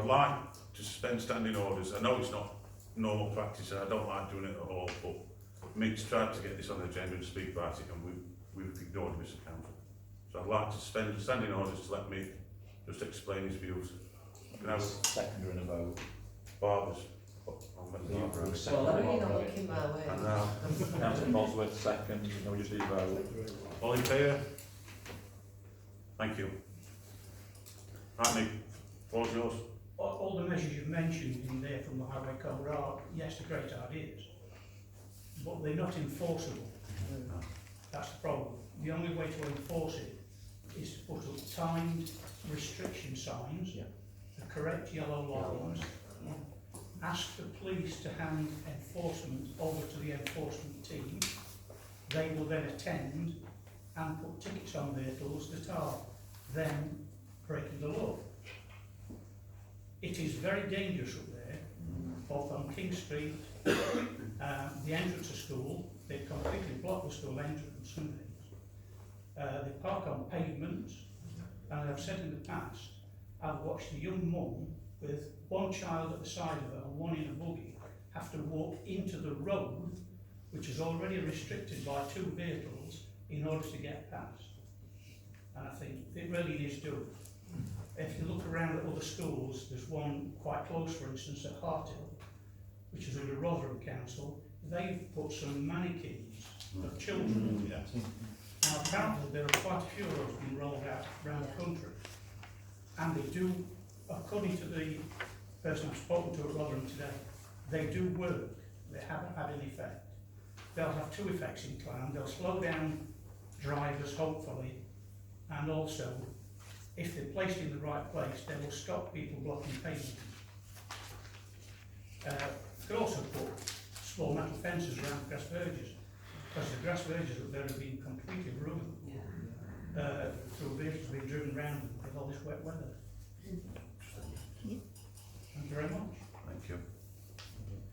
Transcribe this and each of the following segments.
like to suspend standing orders. I know it's not normal practice and I don't like doing it at all, but Mick's tried to get this on the agenda and speak about it and we've ignored him as a council. So I'd like to suspend standing orders to let Mick just explain his views. Can I have a seconder and a vote? Barbara's. Well, let me not look in my way. Councillor Bosworth, second, no, we just need a vote. All in favour? Thank you. Right, Mick, floor's yours. All the measures you've mentioned in there from the Highway Code are, yes, they're great ideas, but they're not enforceable. That's the problem. The only way to enforce it is to put up timed restriction signs, the correct yellow lines, ask the police to hand enforcement over to the enforcement team. They will then attend and put tickets on vehicles that are then breaking the law. It is very dangerous up there, both on King Street, the entrance to school. They completely block the school entrance on Sundays. They park on pavements, and as I've said in the past, I've watched a young mum with one child at the side of her and one in a buggy have to walk into the road, which is already restricted by 2 vehicles, in order to get past. And I think it really needs doing. If you look around at other schools, there's one quite close, for instance, at Harthill, which is under Rotherham Council. They've put some mannequins of children. Now apparently there are quite a few of those being rolled out around the country. And they do, according to the person I've spoken to at Rotherham today, they do work. They haven't had an effect. They'll have 2 effects in Clowne. They'll slow down drivers, hopefully, and also, if they're placed in the right place, they will stop people blocking pavements. You could also put small metal fences around grass verges, because the grass verges up there have been completely ruined through vehicles being driven around them with all this wet weather. Thank you very much. Thank you.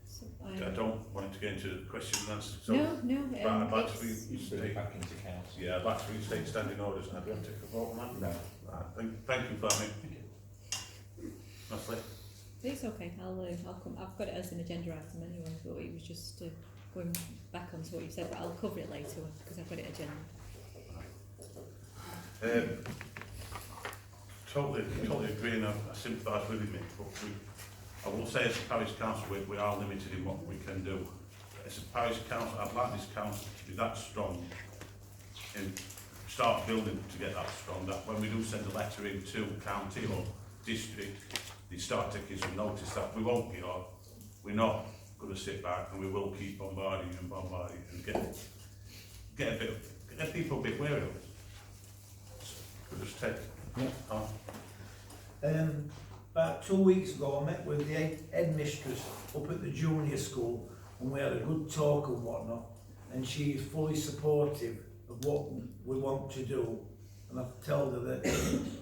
So, I don't want to get into question and answer. So, no, but I'd like to it's- reinstate. Back into council. Yeah, I'd like to reinstate standing orders and I'd like to take a vote on that. No. Right, thank you for that, Mick. Thank you. Leslie. it's okay. I'll come. I've got it as an agenda item anyway, but it was just going back onto what you said. But I'll cover it later because I've got it agenda. Totally agree and I sympathise with you, Mick, but I will say as a parish council we are limited in what we can do. As a parish council, I'd like this council to be that strong and start building to get that strong, that when we do send a letter into county or district, they start taking some notice that we won't be, or we're not going to sit back and we will keep bombarding and get people a bit wary of it. We'll just take on. About 2 weeks ago I met with the headmistress up at the junior school and we had a good talk and whatnot, and she is fully supportive of what we want to do, and I've told her that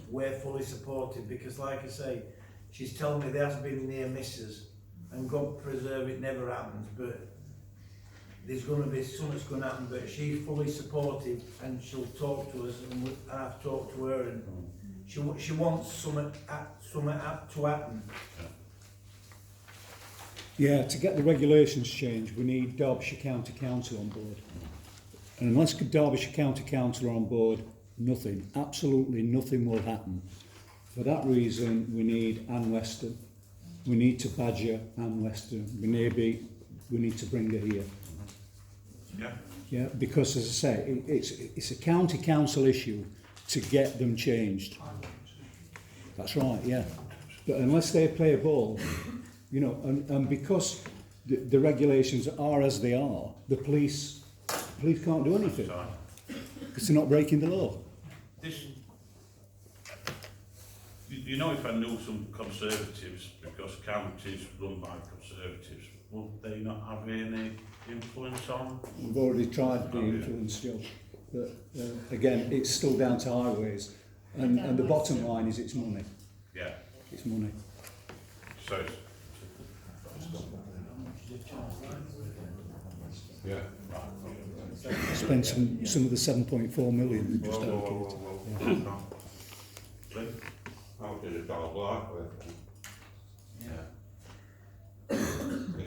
we're fully supportive because, like I say, she's telling me there has been near misses and God preserve it never happens, but there's going to be something's going to happen, but she's fully supportive and she'll talk to us, and I've talked to her and she wants something to happen. Yeah, to get the regulations changed, we need Derbyshire County Council on board. And unless Derbyshire County Council are on board, nothing, absolutely nothing will happen. For that reason, we need Anne Weston. We need to badger Anne Weston. We need to bring her here. Yeah. Yeah, because as I say, it's a county council issue to get them changed. That's right, yeah. But unless they play a ball, you know, and because the regulations are as they are, the police can't do anything because they're not breaking the law. You know, if I knew some Conservatives, because counties run by Conservatives, would they not have any influence on? We've already tried the influence job, but again, it's still down to highways, and the bottom line is it's money. Yeah. It's money. So. Yeah. Spent some of the 7.4 million we just allocated. How did it all block with?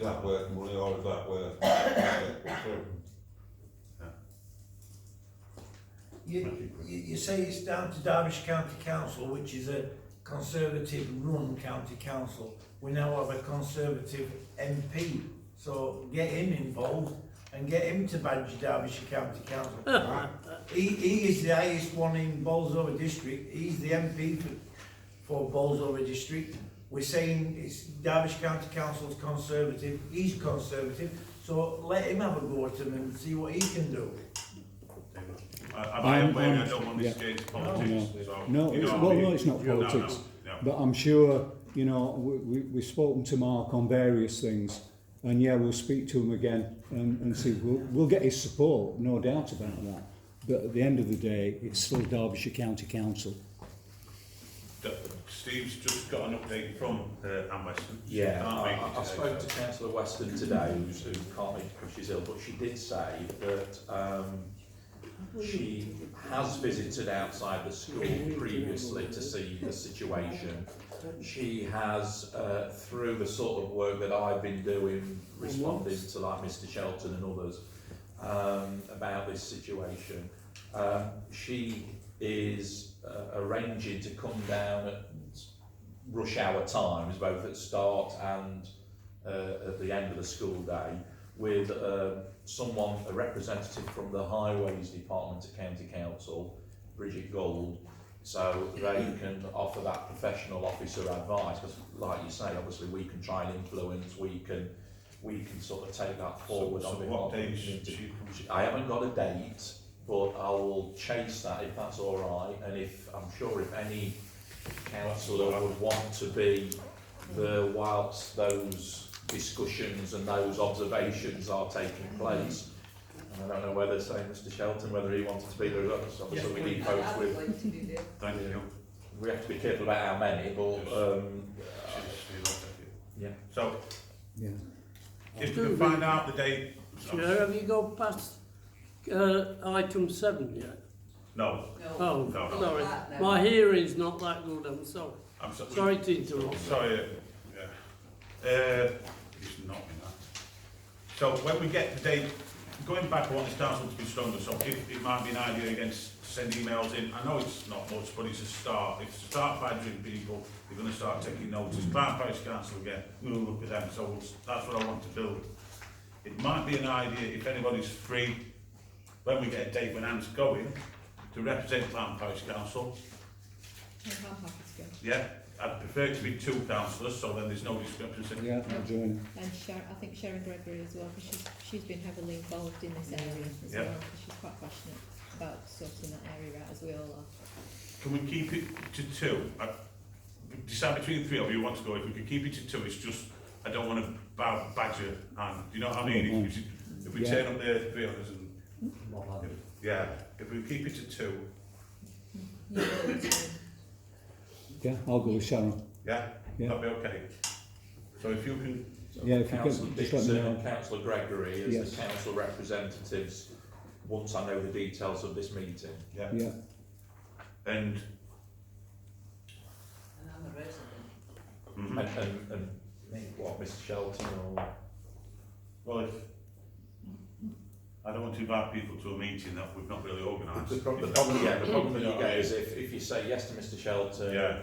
that work money or is that work? You say it's down to Derbyshire County Council, which is a Conservative run county council. We now have a Conservative MP, so get him involved and get him to badge Derbyshire County Council. He is the highest one in Bolsover district. He's the MP for Bolsover district. We're saying it's Derbyshire County Council's Conservative. He's Conservative, so let him have a go at him and see what he can do. I don't want this to get into politics. So, No, you it's, know well, what I mean? no, it's not politics. No. But I'm sure, you know, we've spoken to Mark on various things, and yeah, we'll speak to him again and see. We'll get his support, no doubt about that. But at the end of the day, it's still Derbyshire County Council. Steve's just got an update from Anne Weston. Yeah, I spoke to Councillor Weston today, who can't make it because she's ill, but she did say that she has visited outside the school previously to see the situation. She has, through the sort of work that I've been doing, responding to like Mr Shelton and others about this situation, she is arranging to come down at rush hour times, both at start and at the end of the school day, with someone, a representative from the Highways Department at County Council, Bridget Gould, so they can offer that professional officer advice, because like you say, obviously we can try and influence, we can sort of take that forward on behalf of the community. I haven't got a date, but I will chase that if that's all right, and if I'm sure if any councillor would want to be there whilst those discussions and those observations are taking place. And I don't know whether, say, Mr Shelton, whether he wanted to be there, obviously we need folks with. Thank you. We have to be careful about how many, but yeah. So, Yeah. if we can find out the date. Chair, have you gone past item 7 yet? No. Oh, No. sorry. My hearing's not that good, I'm sorry. I'm Sorry to interrupt. Sorry. It's not in that. So when we get the date, going back, I want this council to be stronger. So if it might be an idea again to send emails in. I know it's not much, but it's a start. If you start badgering people, you're going to start taking notice. Clowne Parish Council again, we'll look at them. So that's what I want to build. It might be an idea if anybody's free when we get a date when Anne's going to represent Clowne Parish Council. I'm happy to go. Yeah, I'd prefer to be 2 councillors, so then there's no discrepancy. Yeah, I'll join. And I think Sharon Gregory as well, because she's been heavily involved in this area as well, because she's quite passionate about sorting that area out, as we all are. Can we keep it to 2? Decide between the 3 of you who want to go. If we can keep it to 2, it's just I don't want to badger Anne. Do you know what I mean? If we turn up there 3 others and if we keep it to 2. Yeah, I'll go with Sharon. Yeah, Yeah. that'd be okay. So if you can, Yeah, if you Councillor could, just let me Dixon know. and Councillor Gregory as Yes. the council representatives, once I know the details of this meeting. yeah, Yeah, and I'm a resident. mhm. And what, Mr Shelton or? Well, if I don't want to invite people to a meeting that we've not really organised. The problem that you get is if you say yes to Mr Shelton Yeah.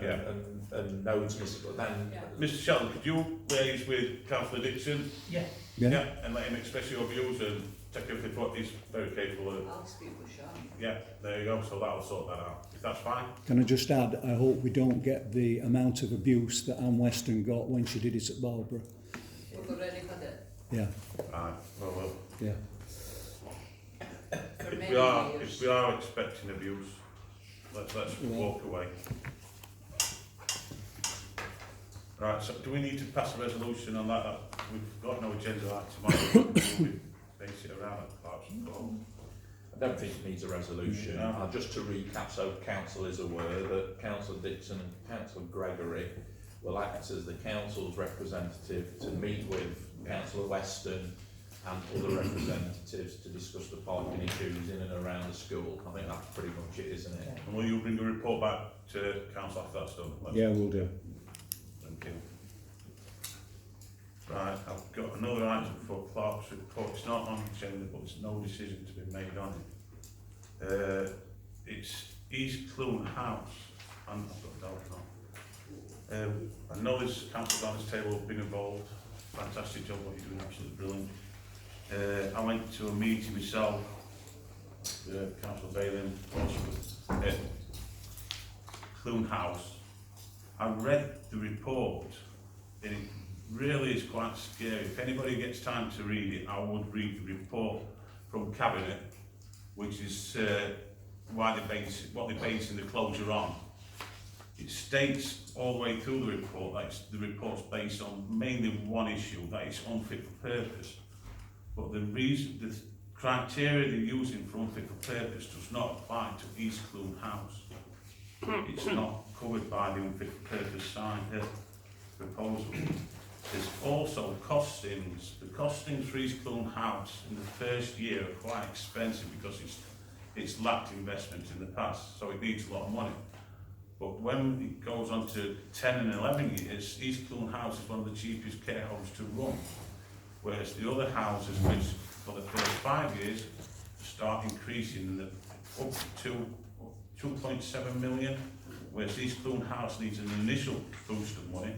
and no to Mr. then Mr Shelton, could you liaise with Councillor Dixon? Yeah. yeah. And let him express your views and take everything for what he's very capable of. I'll speak with Sean. Yeah, there you go. So that'll sort that out. If that's fine. Can I just add, I hope we don't get the amount of abuse that Anne Weston got when she did it at Barbara. We've already had it Yeah, Right. Well, yeah. for if many years. we are expecting abuse, let's walk away. Right. So do we need to pass a resolution on that? We've got no agenda like tomorrow. We'll base it around at Clark's call. I don't think it needs a resolution. No. Just to recap, so council is aware that Councillor Dixon and Councillor Gregory will act as the council's representative to meet with Councillor Weston and other representatives to discuss the parking issues in and around the school. I think that's pretty much it, isn't it? And will you bring a report back to council after that's done? Yeah, we'll do. Thank you. Right, I've got another organising for Clark's report. It's not on the agenda, but there's no decision to be made on it. It's East Clowne House, and I've got down now. I know this council on this table have been involved. Fantastic job, what you're doing, absolutely brilliant. I went to a meeting myself, Council Bailey, at Clowne House. I read the report, and it really is quite scary. If anybody gets time to read it, I would read the report from Cabinet, which is what they're basing the closure on. It states all the way through the report that the report's based on mainly one issue, that it's unfit for purpose. But the criteria they're using for unfit for purpose does not apply to East Clowne House. It's not covered by the unfit for purpose proposal. There's also costings. The costings for East Clowne House in the first year are quite expensive because it's lacked investment in the past, so it needs a lot of money. But when it goes on to 10 and 11 years, East Clowne House is one of the cheapest care homes to run, whereas the other houses, which for the first 5 years start increasing up to 2.7 million, whereas East Clowne House needs an initial boost of money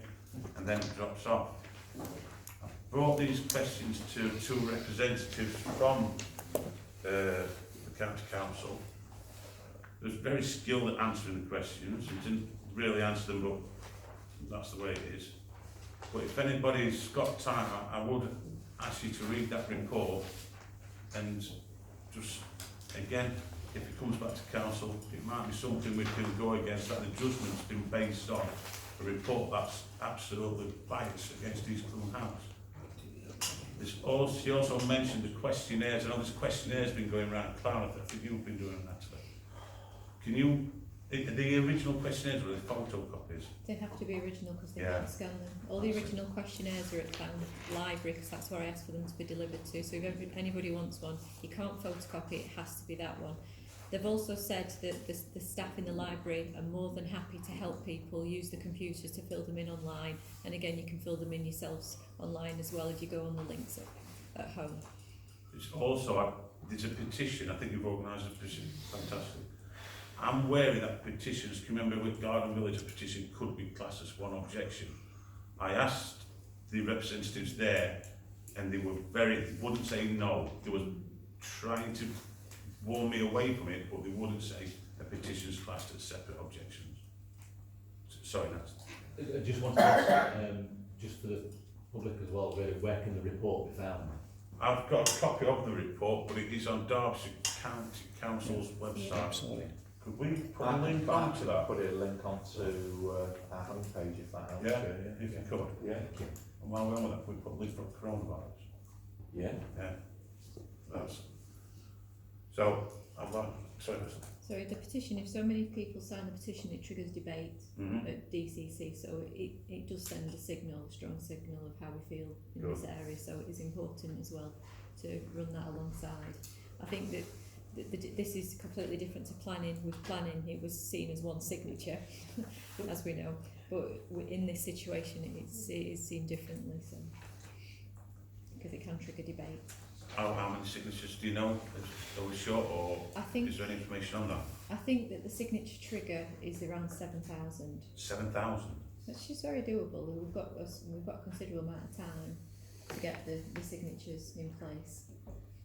and then it drops off. I brought these questions to two representatives from the County Council. They was very skilled at answering the questions. He didn't really answer them, but that's the way it is. But if anybody's got time, I would ask you to read that report and just, again, if it comes back to council, it might be something we can go against, that the judgment's been based on a report that's absolutely biased against East Clowne House. She also mentioned the questionnaires. I know this questionnaires been going around Clowne. I think you've been doing that today. Can you, the original questionnaires were the photocopies? They have to be original because they Yeah. can't scan them. All the original questionnaires are at the library because that's where I asked for them to be delivered to. So if anybody wants one, you can't photocopy it, it has to be that one. They've also said that the staff in the library are more than happy to help people use the computers to fill them in online. And again, you can fill them in yourselves online as well if you go on the links at home. It's also, there's a petition, I think you've organised a petition, fantastic. I'm wary that petitions, can you remember with Garden Village, a petition could be classed as one objection. I asked the representatives there and they wouldn't say no. They were trying to warn me away from it, but they wouldn't say a petition is classed as separate objections. Sorry, Nat. I just want to ask, just for the public as well, where can the report be found? I've got a copy of the report, but it is on Derbyshire County Council's website. Absolutely. Could we put a link onto that? Put a link onto our homepage if that helps. Yeah, if you could. Yeah. And while we're on with that, we put a link for coronavirus. Yeah. Yeah. That's. So, I'd like, sorry. So the petition, if so many people sign the petition, it triggers debate at DCC. So it does send a signal, a strong signal of how we feel in Good. this area. So it is important as well to run that alongside. I think that this is completely different to planning. With planning, it was seen as one signature, as we know. But in this situation, it is seen differently. So because it can trigger debate. How many signatures do you know? Are we short, or I think, is there any information on that? I think that the signature trigger is around 7,000. 7,000? It's just very doable. We've got a considerable amount of time to get the signatures in place.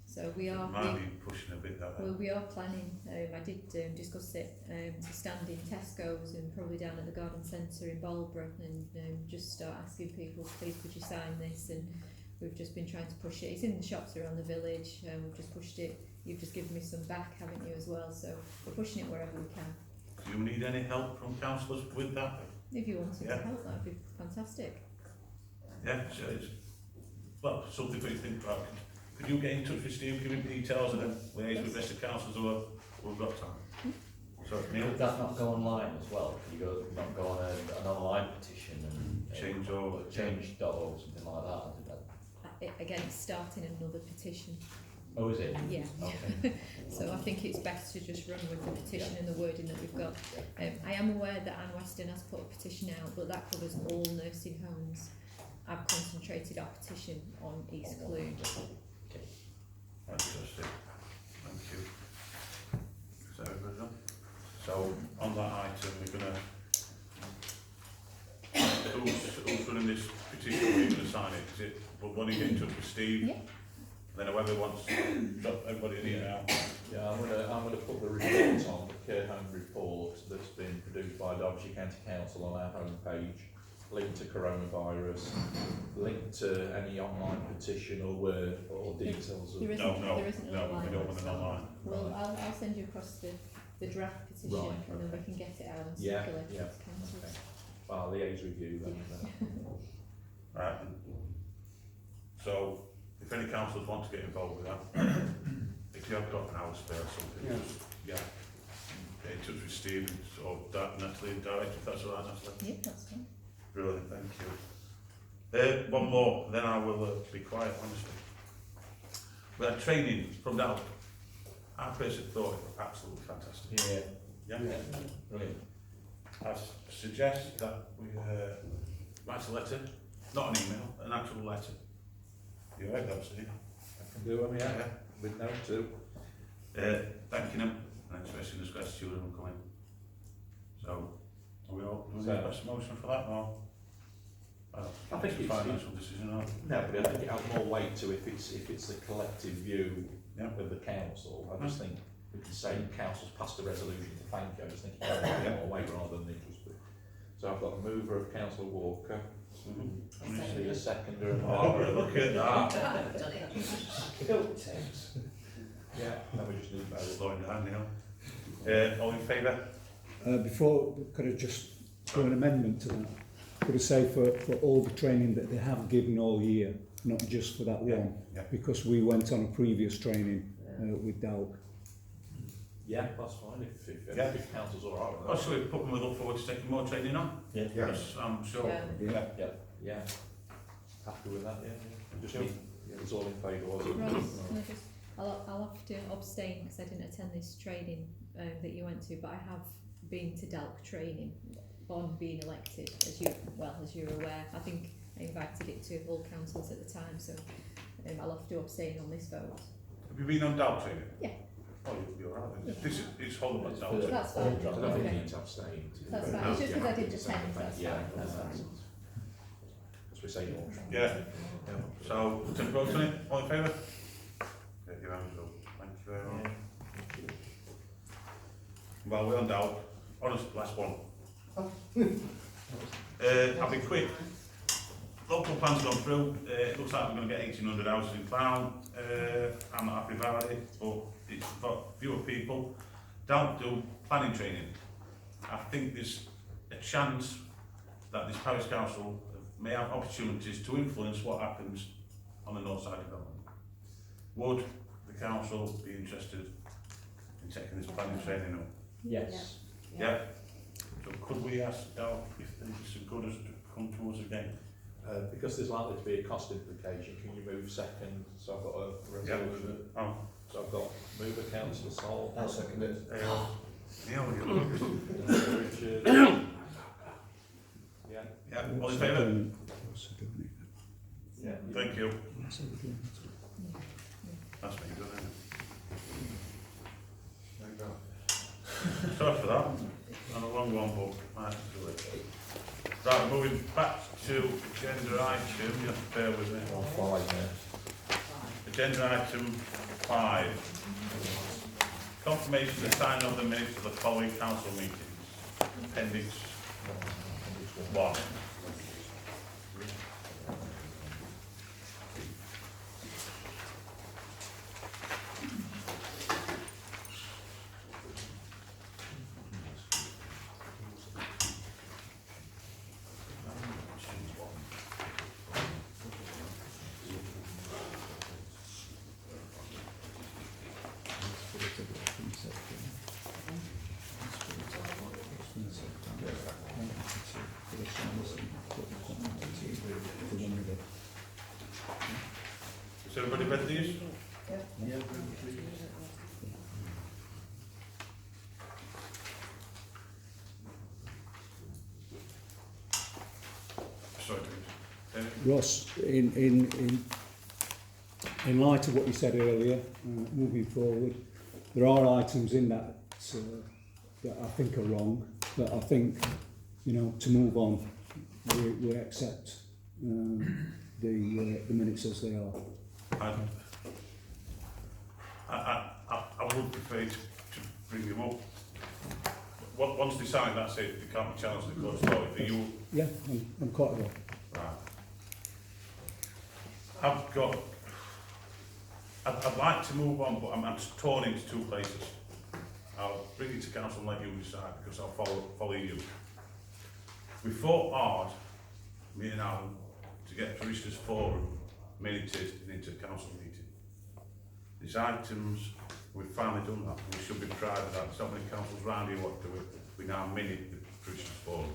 So we are. Might be pushing a bit that way. Well, we are planning. I did discuss it to stand in Tesco's and probably down at the garden centre in Balborough and just start asking people, please could you sign this? And we've just been trying to push it. It's in the shops around the village. We've just pushed it. You've just given me some back, haven't you, as well? So we're pushing it wherever we can. Do you need any help from councillors with that? If you wanted to help, that would be fantastic. Yeah, so it's, well, something for you to think about. Could you get in touch with Steve, give him details, and then liaise with the rest of councillors who have got time? So, Neil? Could that not go online as well? Could you not go on an online petition and change.org, something like that? Again, it's starting another petition. Oh, is it? Yeah. Okay. So I think it's best to just run with the petition and the wording that we've got. I am aware that Anne Weston has put a petition out, but that covers all nursing homes I've concentrated our petition on East Clowne. Fantastic. Thank you. Is that everybody done? So, on that item, we're gonna, who's running this petition, we're gonna sign it, is it, but when you get in touch with Steve? Yeah. Then whoever wants, everybody in here now. Yeah, I'm gonna put the report on, the care home report that's been produced by Derbyshire County Council on our homepage, linked to coronavirus, linked to any online petition or word or details of. There isn't, there isn't an No, online. we don't want an online. Well, I'll send you across the draft petition, Right, and then okay. we can get it out and Yeah, circulate it yeah, to councils. okay. Well, I'll liaise with you then. Right. So, if any councillors want to get involved with that, if you have got an hour spare or something, just, yeah, get in touch with Steve or Natalie direct, if that's all right, Natalie. Yeah, that's fine. Brilliant, thank you. One more, then I will be quiet, honestly. We had training from Dalk. I personally thought it was absolutely fantastic. Yeah. Yeah? Brilliant. I suggest that we write a letter, not an email, an actual letter. You heard that, Steve? I can do them, yeah, with no too. Thanking them and expressing his gratitude of them coming. So, are we all, do we So- need a best motion for that, or? I think it's a it's- financial decision, or? No, but I think it has more weight to if it's a collective view Yeah. of the council. I just think we can say council's passed a resolution to thank you. I just think it has a bit more weight rather than it just be. So I've got a mover of Councillor Walker, Mm-hmm. a seconder of Oh, look at that. Done it. Yeah, then we just need a vote. Slowing down now. All in favour? Before, could I just do an amendment to that? Could I say for all the training that they have given all year, not just for that one? Yeah. Because we went on a previous training with Dalk. Yeah, that's fine, if council's all right Oh, with so we put them, we look forward to taking more training on? that. Yes, I'm sure. Yeah. Yeah. Happy with that, yeah. Just need, it was all in favour, was it? Right, can I just, I'll have to abstain because I didn't attend this training that you went to, but I have been to DALC training on being elected, as you're aware. I think I invited it to all councils at the time, so I'll have to abstain on this vote. Have you been on DAO training? Yeah. Oh, you're all right then. This is, it's whole about DAO training. That's fine. I don't think you Okay. need to abstain. That's fine. It's just because I didn't attend, that's fine. That's fine. As we say, all. Yeah. So, take a vote on it, all in favour? Yeah, your hands up. Thank you very much. Well, we're on DAO. Honest, last one. I'll be quick. Local plan's gone through. It looks like we're going to get 1,800 houses in Clowne. I'm not happy about it, but it's got fewer people. Don't do planning training. I think there's a chance that this parish council may have opportunities to influence what happens on the north side development. Would the council be interested in taking this planning training up? Yes. Yeah. So could we ask Dow if it's as good as to come to us again? Because there's likely to be a cost implication, can you move second? So I've got a resolution. Oh, So I've got mover councillor Sol. I'll second it. Neil, Richard. Yeah. yeah, all in favour? Yeah. Thank you. That's me, good, isn't it? Sorry for that. I'm a long one, but I have to do it. Right, moving back to agenda item, you have to bear with me. On 5 now. Agenda item 5. Confirmation of signing of the minutes for the following council meetings. Appendix 1. Has everybody read these? Sorry, Ross, in light of what you said earlier, moving forward, there are items in that that I think are wrong, but I think, you know, to move on, we accept the minutes as they are. I would prefer to bring them up. Once decided, that's it. They can't be challenged in the court of law. Are you? Yeah, I'm quite well. Right. I'd like to move on, but I'm torn into two places. I'll bring it to council and let you decide, because I'll follow you. We fought hard, me and Alan, to get Parishioners Forum minuted and into a council meeting. These items, we've finally done that, and we should be proud of that. So many councils round here what do we now minute the Parishioners Forum.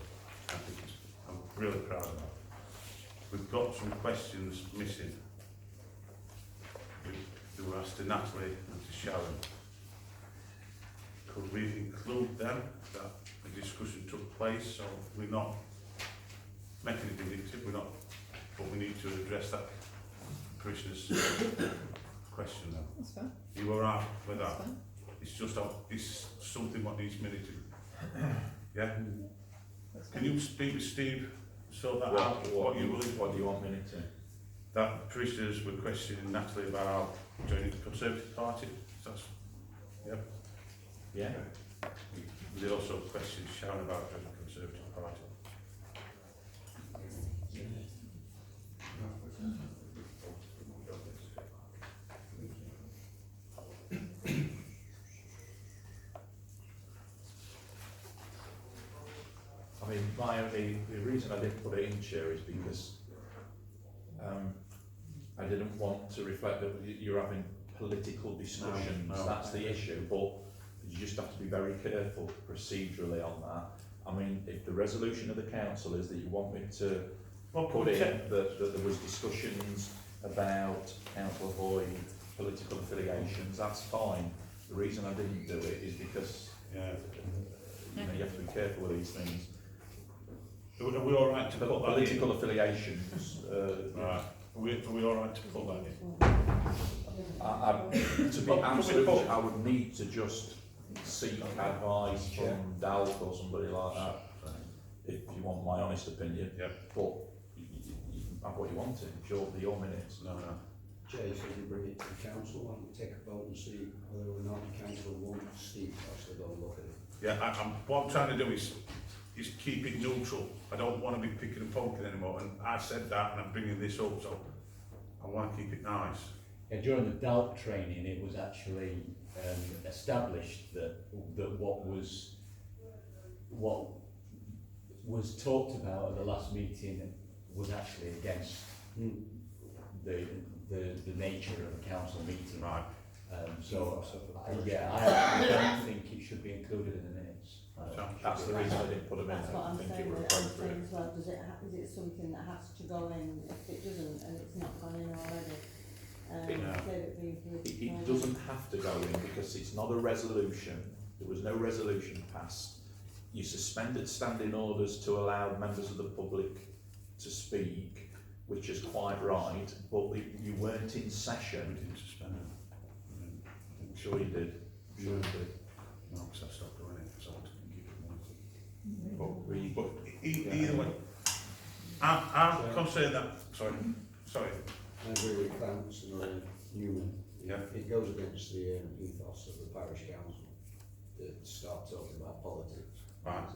I'm really proud of that. We've got some questions missing. They were asked to Natalie and to Sharon. Could we include them, that the discussion took place, so we're not making it vindictive, but we need to address that Parishioners question now. That's fine. You all right with that? That's fine. It's just, it's something what needs minuted. Yeah? That's Can fine. you speak with Steve, sort that out, What what you believe? do you want me to? That parishioners were questioning Natalie about joining the Conservative Party. That's, yep. Yeah. They also questioned Sharon about joining the Conservative Party. I mean, the reason I didn't put it in, Chair, is because I didn't want to reflect that you're having political discussions. No. That's the issue, but you just have to be very careful procedurally on that. I mean, if the resolution of the council is that you want me to put in that there was discussions about Council Hoy political affiliations, that's fine. The reason I didn't do it is because you have to be careful with these things. Are we all right to The put that political in? affiliations, Right. Are we all right to put that in? to be absolutely, I would need to just seek advice from Dalk or somebody like that, if you want my honest opinion. Yep. But you can have what you want to, it's your minutes. No. Jay, so you bring it to the council and take a vote and see whether or not the council wants Steve to actually go and look at it. Yeah, what I'm trying to do is keep it neutral. I don't want to be picking and poking anymore, and I said that, and I'm bringing this up, so I want to keep it nice. Yeah, during the DALK training, it was actually established that what was talked about at the last meeting was actually against the nature of a council meeting. Right. I don't think it should be included in the minutes. That's the reason I didn't put them in. That's what I I'm think saying, it were I'm saying appropriate. as well, is it something that has to go in? If it doesn't, and it's not gone in already, let it be included. It doesn't have to go in because it's not a resolution. There was no resolution passed. You suspended standing orders to allow members of the public to speak, which is quite right, but you weren't in session. We didn't suspend it. I'm sure you did. Sure you did. No, because I stopped doing it, so I didn't keep it moving. But But either way, I'm concerned that, sorry. I agree with Clowne and Newman. Yeah. It goes against the ethos of the parish council to start talking about politics. Right.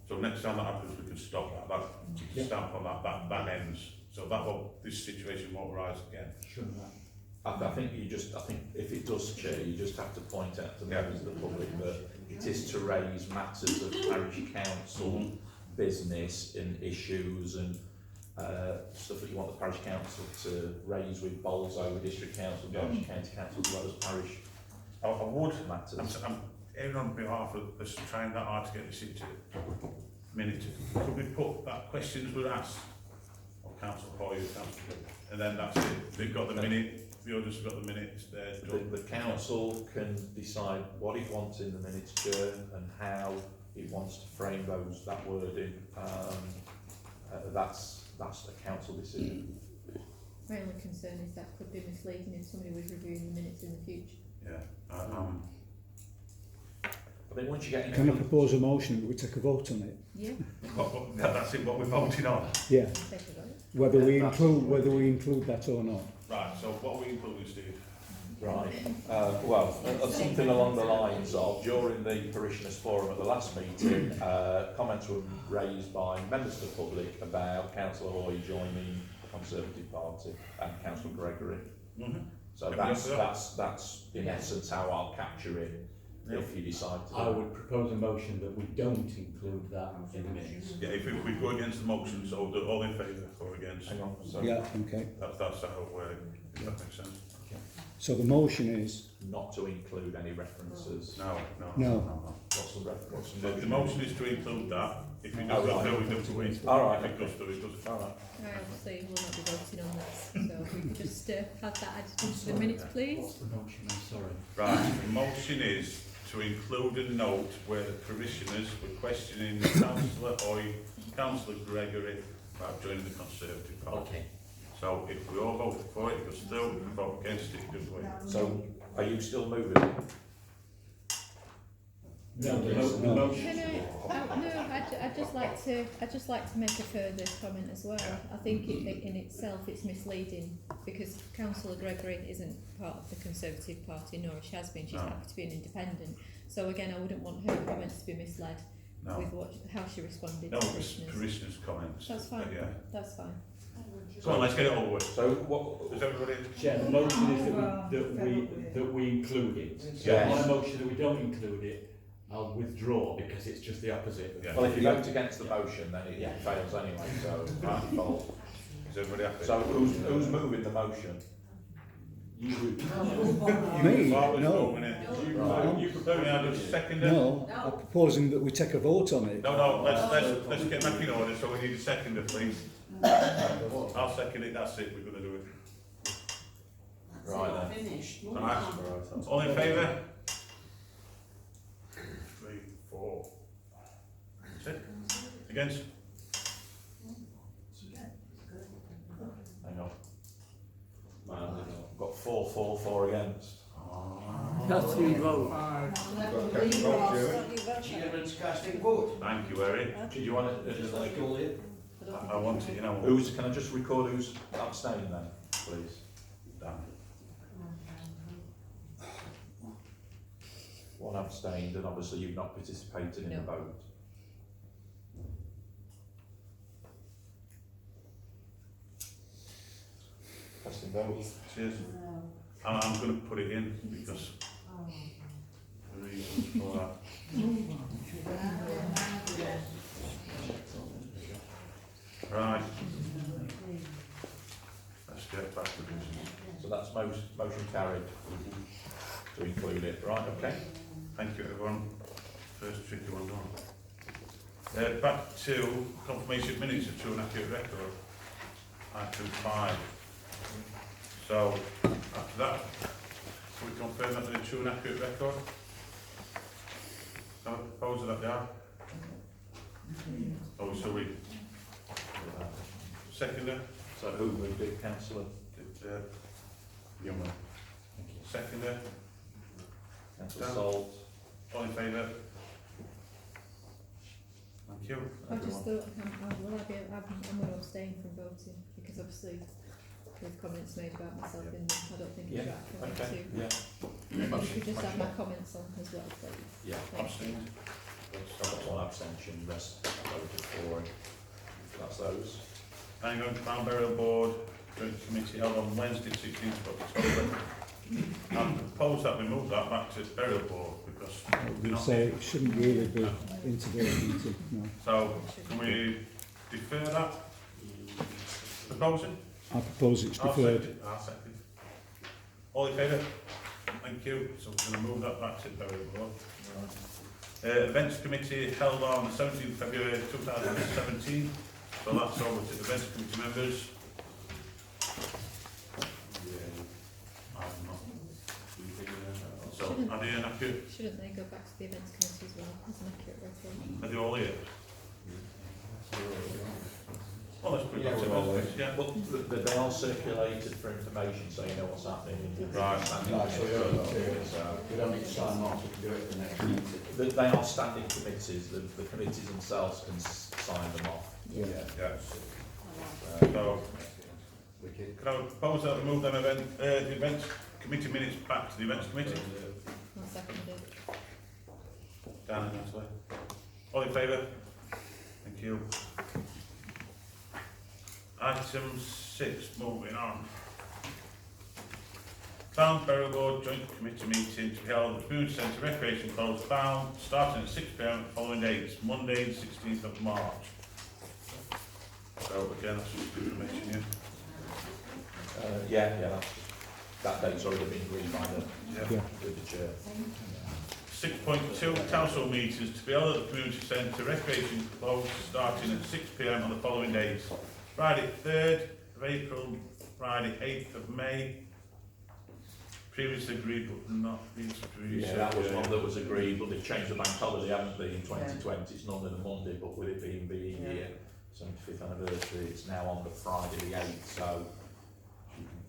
So next time that happens, we can stop that. You can stamp on that ends. So this situation won't rise again. Shouldn't that? I think if it does, Chair, you just have to point out to members of the public that it is to raise matters of parish council business and issues and stuff that you want the parish council to raise with Bolzo, with district council, Derbyshire County Council, as well as parish I would. matters. I'm even on behalf of us trying that hard to get this into minute. Could we put that questions were asked of Council Hoy, Council Hill, and then that's it. They've got the minute. The others have got the minutes there. The council can decide what it wants in the minutes, Chair, and how it wants to frame that wording. That's that's a council decision. My only concern is that could be misleading if somebody was reviewing the minutes in the future. Yeah, I think once you get into Can I propose a motion that we take a vote on it? Yeah, that's it, what we're voting on. Yeah, take a vote. whether we include that or not. Right, so what are we including, Steve? Right, something along the lines of, during the Parishioners Forum at the last meeting, comments were raised by members of the public about Councillor Hoy joining the Conservative Party and Councillor Gregory. Mm-hmm. So that's in essence how I'll capture it, if you decide to. I would propose a motion that we don't include that in the minutes. Yeah, if we go against the motion, so all in favour or against? Hang on, so Yeah, okay. That's how, if that makes sense. So the motion is, not to include any references. No. What's the reference? The motion is to include that. If it Oh, doesn't, right. we don't win. All right, If it does, it does. All right. I obviously will not be voting on this, so if we could just have that added into the minutes, please. What's the motion? I'm sorry. Right, the motion is to include a note where the parishioners were questioning Councillor Hoy, Councillor Gregory about joining the Conservative Party. Okay. So if we all vote for it, it goes through, we can vote against it, it doesn't win. So, are you still moving it? No, the No, motion. I'd just like to make a further comment as well. I think in itself it's misleading because Councillor Gregory isn't part of the Conservative Party, nor she has been. She's happy to be an independent. So again, I wouldn't want her comments to be misled with how she responded No, to parishioners' comments. That's fine. Yeah. That's fine. So let's get it over with. So what? Is everybody? Chair, the motion is that we include it. So Yes. my motion that we don't include it, I'll withdraw because it's just the opposite. Yeah. Well, if you vote against the motion, then it fails anyway. So by default. Is everybody happy? So who's moving the motion? You would. me? Always No. moving it. Right. You propose to second it? No, I'm proposing that we take a vote on it. No, let's get back in order, so we need a seconder, please. I'll second it, that's it, we're going to do it. Right then. Finished. Alright, all in favour? 3, 4. That's it. Against? Hang on. Got 4 against. That's three vote. Chairman's casting vote. Thank you, Eric. Did you want it? I want it, you know. Can I just record who's abstaining then, please? Dan. One abstained, and obviously you've not participated in the No. vote. Casting vote. Cheers. And I'm going to put it in because the reasons for that. Right. Let's get back to business. So that's motion carried to include it. Right, okay. Thank you, everyone. First tricky one done. Back to confirmation of minutes of true and accurate record. Item 5. So, after that, can we confirm that they're a true and accurate record? Can I propose that they are? Oh, so we... Seconder? So who moved it, councillor? Young one. Seconder? Councillor Dan. Salt. All in favour? Thank you. I just thought, I'm going to abstain from voting because obviously with comments made about myself in them, I don't think it's right for me Okay. to. Yeah. If you could just have my comments on as well, please. Yeah. Abstained. That's one abstention. Rest voted for. That's those. Hang on, Crown Burial Board, Joint Committee held on Wednesday, 16th of October. I propose that we move that back to Burial Board because We say it shouldn't really be intervening, no. So, can we defer that? Proposing? I propose it's deferred. I'll second. All in favour? Thank you. So we're going to move that back to Burial Board. Events Committee held on the 17th February 2017. So that's over to the Events Committee members. So, are they inaccurate? Shouldn't they go back to the events committee as well as an accurate record? Are they all here? Well, let's put Yeah, that we're in all those bits, yeah. Well, they are circulated for information, so you know what's happening. Right. Right, so we don't need to, we don't need to sign off, we can do it at the next meeting. They are standing committees, the committees themselves can sign them off. Yeah. Yeah. I So, Wicked. can I propose that we move them the events committee minutes back to the events committee? I'll second it. Dan and Natalie. All in favour? Thank you. Item 6, moving on. Clowne Borough Board Joint Committee meeting to be held at the Community Centre Recreation Close, Clowne, starting at 6 p.m. the following days, Monday the 16th of March. So again, that's just information, Yeah, that date's already been agreed by yeah. with the chair. 6.2 council meetings to be held at the Community Centre Recreation Close, starting at 6 p.m. on the following days. Friday 3rd of April, Friday 8th of May. Previously agreed but not previously. Yeah, that was one that was agreed, but they've changed the bank holiday, haven't they, in 2020, it's normally the Monday, but with it being year, 75th anniversary, it's now on the Friday the 8th, so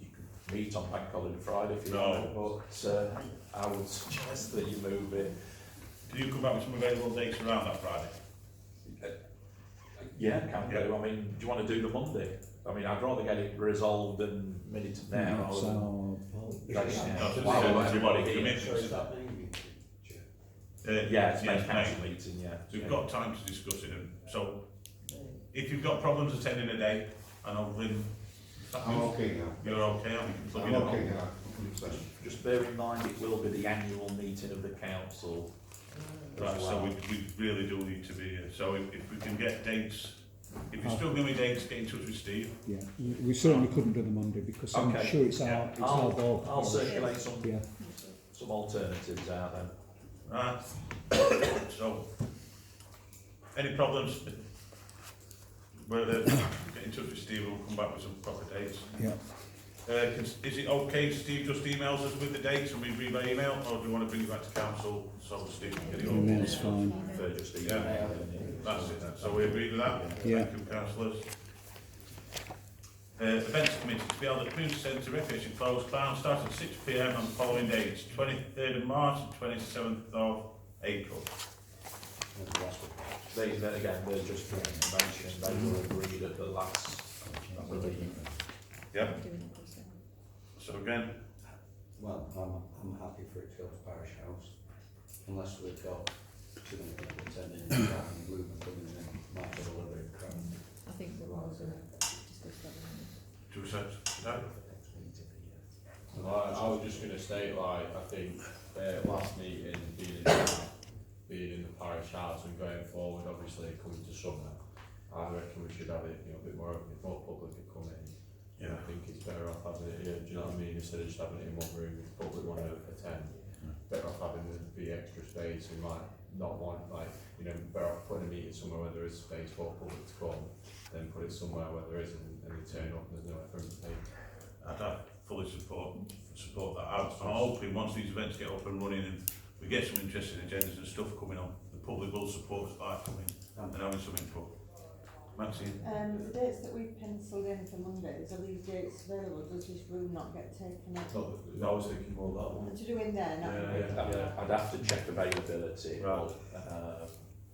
you can meet on bank holiday Friday if you want, but I would suggest that you move it. Can you come back with some available dates around that Friday? Yeah, can do. I mean, do you want to do the Monday? I mean, I'd rather get it resolved than minute now. So, Everybody So commits. is that maybe? Yeah, it's yes, main council meeting, yeah. We've got time to discuss it, and so if you've got problems attending a day, I know Lynn, I'm okay now. you're okay, I mean, you can plug I'm in okay at now. Just bear in mind, it will be the annual meeting of the council. home. Right, so we really do need to be, so if we can get dates, if you're struggling with dates, get in touch with Steve. yeah, we certainly couldn't do the Monday because I'm Okay. sure it's Yeah. our board. I'll circulate some Yeah, alternatives out then. Right, so, any problems, get in touch with Steve, we'll come back with some proper dates. yeah. Is it okay if Steve just emails us with the dates and we read by email, or do you want to bring it back to council so Steve can get it all? Email's fine. Prefer just Yeah. email. That's it then, so we agree with that? Yeah. Thank you, councillors. Events committee to be held at the Community Centre Recreation Close, Clowne, starting at 6 p.m. on the following dates, 23rd of March and 27th of April. Then again, they're just for information, they were agreed at the last, I believe. Yep, Doing it also. so again, Well, I'm happy for it to go to Parish House, unless we've got too many people attending, and Bloom coming in, might be a little bit crowded. I think we're all going to discuss that one. two sets, no? I was just going to state, like, I think last meeting being in the parish house and going forward, obviously coming to summer, I reckon we should have it, a bit more open, if more public could come in. Yeah. I think it's better off having it here, do you know what I mean, instead of just having it in one room if the public want to attend. Better off having the extra space and like not want, like, better off putting a meeting somewhere where there is space for public to come than put it somewhere where there isn't and they turn up and there's nowhere for them to take. I'd fully support that. I'm hoping once these events get up and running and we get some interesting agendas and stuff coming on, the public will support us by coming and having some input. Maxine? The dates that we've penciled in for Mondays, are these dates available? Does this room not get taken up? I was thinking more that one. To do in there, not in I'd have to check availability, Right. but,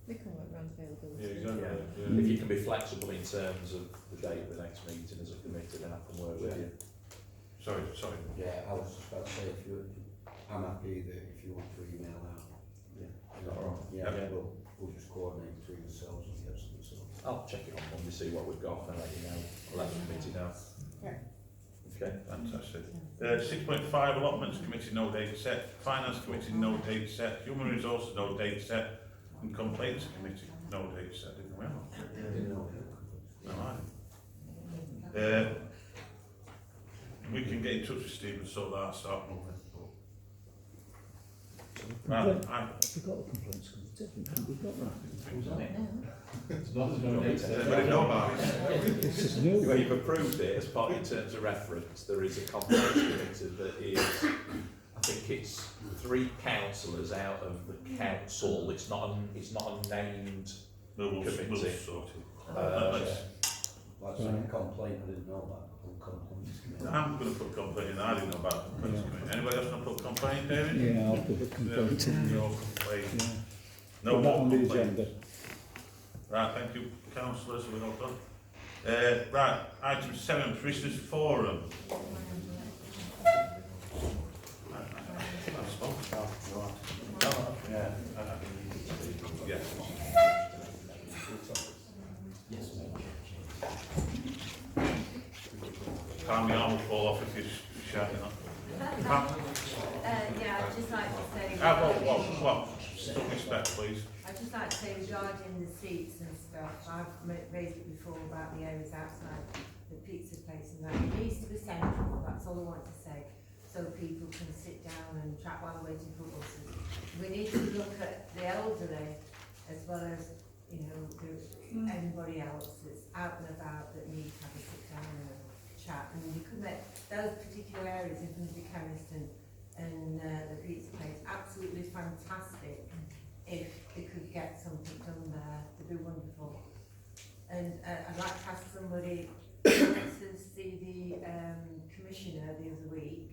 We can work around availability. Yeah, exactly. if you can be flexible in terms of the date of the next meeting as a committee, then I can work with you. Sorry. Yeah, I was just about to say, I'm happy that if you want to email out. Yeah. Is that all right? Yeah, we'll just coordinate between ourselves and get some sort. I'll check it on Monday, see what we've got, and I'll let you know. I'll let the committee know. Yeah. Okay. Fantastic. 6.5 allotments committee, no date set. Finance committee, no date set. Human resources, no date set. And complaints committee, no date set. Didn't we have? No, we can get in touch with Steve and sort that out, start moving. Complaint, I forgot the complaints committee, I think we've got that. Who's on it now? As long as no date set. Everybody know about it? This is new. Well, you've approved it as part in terms of reference. There is a complaints committee that is, I think it's 3 councillors out of the council. It's not a named No, we'll committee. sort it. Uh, like saying a complaint, I didn't know that. Complaints committee. I'm going to put complaint in, I didn't know about complaints committee. Anybody else want to put complaint, David? Yeah, I'll put a complaint in. No complaint. Yeah. No Put that more on the complaint. agenda. Right, thank you, councillors, we're not done. Right, item 7, Parishioners Forum. I spoke about it. Yeah. Yes. Calm down, will fall off if you're shouting up. Yeah, I'd just like to say. What? Still respect, please. I'd just like to say regarding the seats and stuff, I've raised it before about the areas outside the pizza place and that. It needs to be central, that's all I want to say, so people can sit down and chat while waiting for buses. We need to look at the elderly as well as, you know, everybody else that's out and about that needs to have a sit down and a chat. And you could make those particular areas in front of the chemist and the pizza place absolutely fantastic. If they could get something done there, it'd be wonderful. And I'd like to ask somebody to see the commissioner the other week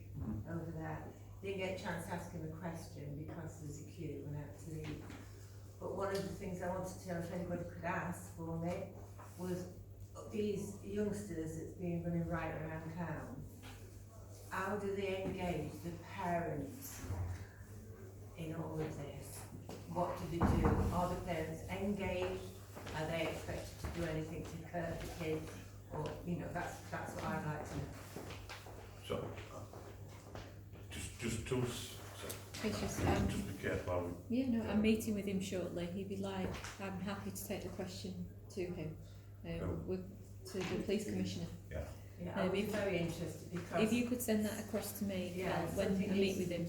over there. Didn't get a chance to ask him a question because there's a queue that went out to leave. But one of the things I wanted to know if anybody could ask for me was these youngsters that's been running right around town. How do they engage the parents in all of this? What do they do? Are the parents engaged? Are they expected to do anything to curb the kids? Or, you know, that's what I'd like to know. So, just two, It's just, just be careful. yeah, no, I'm meeting with him shortly. He'd be like, I'm happy to take the question to him, to the police commissioner. Yeah. Yeah, I was if- very interested because If you could send that across to me, when I meet with him.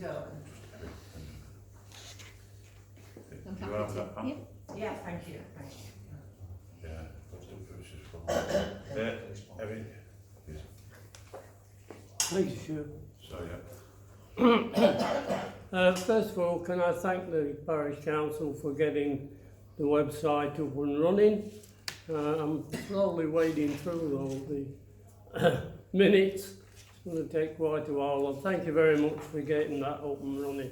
I'm Do you happy have to. that, Pam? Yeah. Yeah, thank you. Thank you. Yeah, let's do Parishioners Forum. Evan? Yes. Thank you, Stuart. Sorry, First of all, can I thank the Parish Council for getting the website up and running. I'm slowly wading through all the minutes. It's going to take quite a while. And thank you very much for getting that up and running.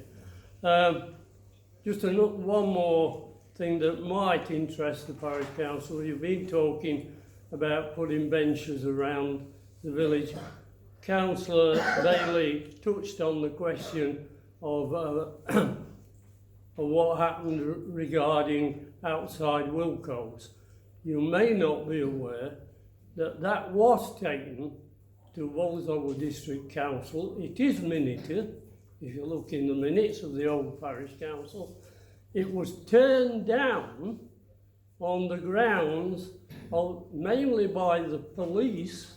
Just one more thing that might interest the Parish Council. You've been talking about putting benches around the village. Councillor Bailey touched on the question of what happened regarding outside Wilco's. You may not be aware that that was taken to Walsall District Council. It is minuted. If you look in the minutes of the old Parish Council, it was turned down on the grounds of, mainly by the police,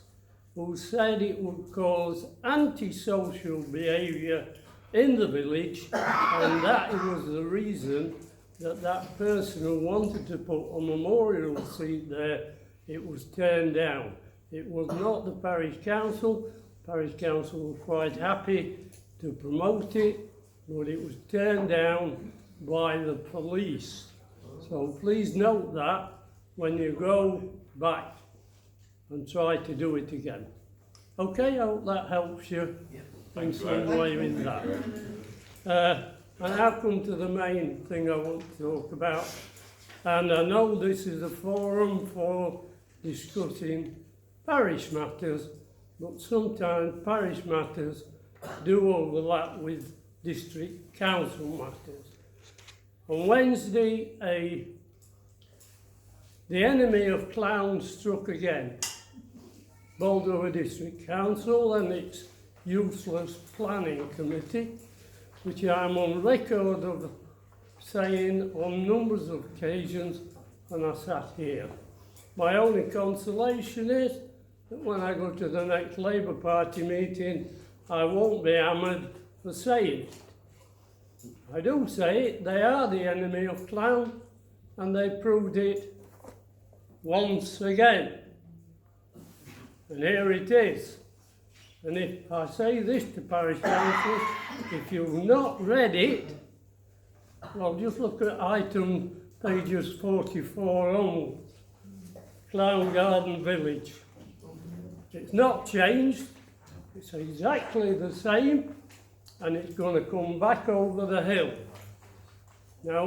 who said it would cause antisocial behaviour in the village, and that was the reason that that person who wanted to put a memorial seat there, it was turned down. It was not the Parish Council. Parish Council were quite happy to promote it, but it was turned down by the police. So please note that when you go back and try to do it again. Okay, I hope that helps you in some way with that. And now come to the main thing I want to talk about. And I know this is a forum for discussing parish matters, but sometimes parish matters do overlap with district council matters. On Wednesday, the enemy of Clowne struck again. Baldover District Council and its useless planning committee, which I'm on record of saying on numbers of occasions when I sat here. My only consolation is that when I go to the next Labour Party meeting, I won't be hammered for saying it. I do say it, they are the enemy of Clowne, and they proved it once again. And here it is. And if I say this to parish councillors, if you've not read it, well, just look at item pages 44 onwards. Clowne Garden Village. It's not changed, it's exactly the same, and it's going to come back over the hill. Now,